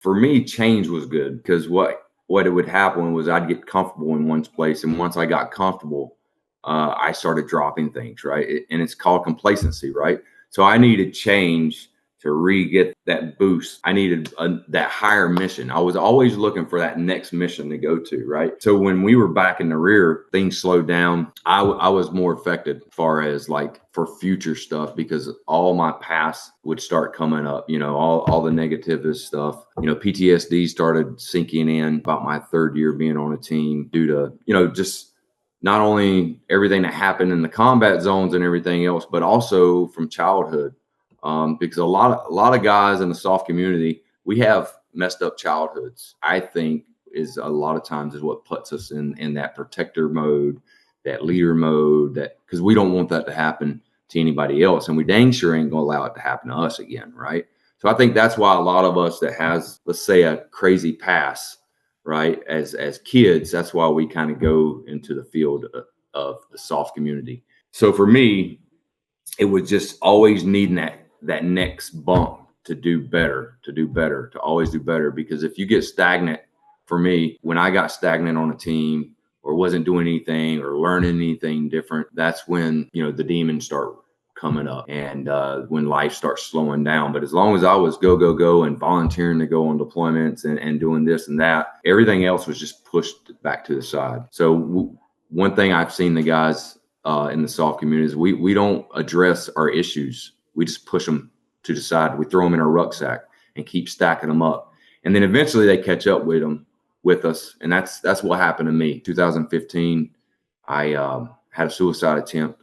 For me, change was good because what it would happen was I'd get comfortable in one place, and once I got comfortable, I started dropping things, right? And it's called complacency, right? So I needed change to re-get that boost. I needed that higher mission. I was always looking for that next mission to go to, right? So when we were back in the rear, things slowed down. I was more affected as far as like for future stuff because all my past would start coming up, all the negative stuff. PTSD started sinking in about my third year being on a team due to, just not only everything that happened in the combat zones and everything else, but also from childhood. Because a lot of guys in the soft community, we have messed up childhoods. I think is a lot of times is what puts us in that protector mode, that leader mode, that because we don't want that to happen to anybody else, and we dang sure ain't gonna allow it to happen to us again, right? So I think that's why a lot of us that has, let's say, a crazy past, right, as kids, that's why we kind of go into the field of the soft community. So for me, it was just always needing that next bump to do better, to always do better. Because if you get stagnant, for me, when I got stagnant on a team or wasn't doing anything or learning anything different, that's when, the demons start coming up and when life starts slowing down. But as long as I was go and volunteering to go on deployments and doing this and that, everything else was just pushed back to the side. So one thing I've seen the guys in the soft communities, we don't address our issues. We just push them to the side. We throw them in our rucksack and keep stacking them up. And then eventually they catch up with us. And that's what happened to me. 2015, I had a suicide attempt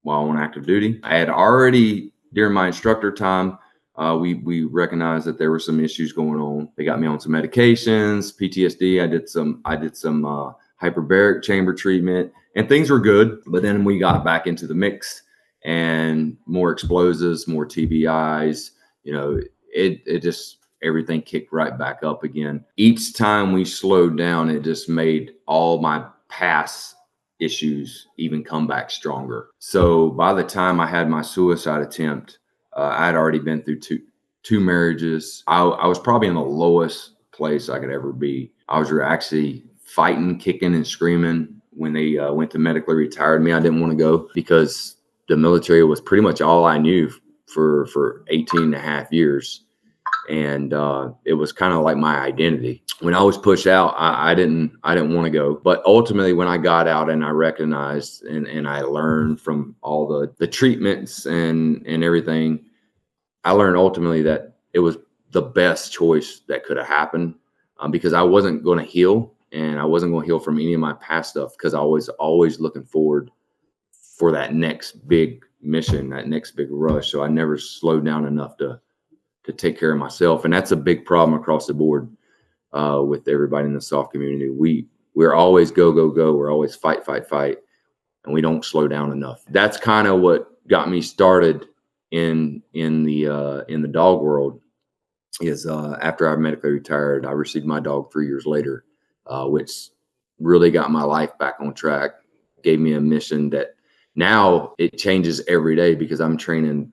while on active duty. I had already, during my instructor time, we recognized that there were some issues going on. They got me on some medications, PTSD. I did some hyperbaric chamber treatment, and things were good. But then we got back into the mix, and more explosives, more TBIs. It just everything kicked right back up again. Each time we slowed down, it just made all my past issues even come back stronger. So by the time I had my suicide attempt, I had already been through two marriages. I was probably in the lowest place I could ever be. I was actually fighting, kicking, and screaming when they went to medically retired me. I didn't want to go because the military was pretty much all I knew for 18 and a half years. And it was kind of like my identity. When I was pushed out, I didn't want to go. But ultimately, when I got out and I recognized and I learned from all the treatments and everything, I learned ultimately that it was the best choice that could have happened because I wasn't going to heal, and I wasn't going to heal from any of my past stuff because I was always looking forward for that next big mission, that next big rush. So I never slowed down enough to take care of myself. And that's a big problem across the board with everybody in the soft community. We're always go. We're always fight. And we don't slow down enough. That's kind of what got me started in the dog world is after I medically retired, I received my dog 3 years later, which really got my life back on track, gave me a mission that now it changes every day because I'm training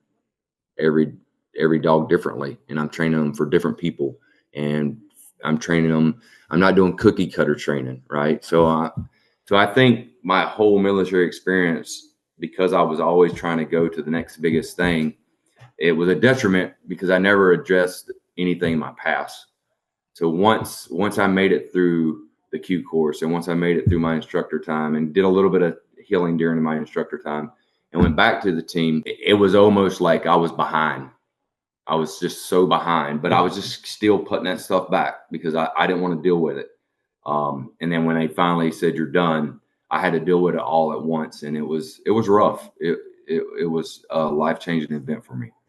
every dog differently, and I'm training them for different people, and I'm training them. I'm not doing cookie cutter training, right? So I think my whole military experience, because I was always trying to go to the next biggest thing, it was a detriment because I never addressed anything in my past. So once I made it through the Q course, and once I made it through my instructor time and did a little bit of healing during my instructor time and went back to the team, it was almost like I was behind. I was just so behind, but I was just still putting that stuff back because I didn't want to deal with it. And then when they finally said you're done, I had to deal with it all at once, and it was rough. It was a life-changing event for me.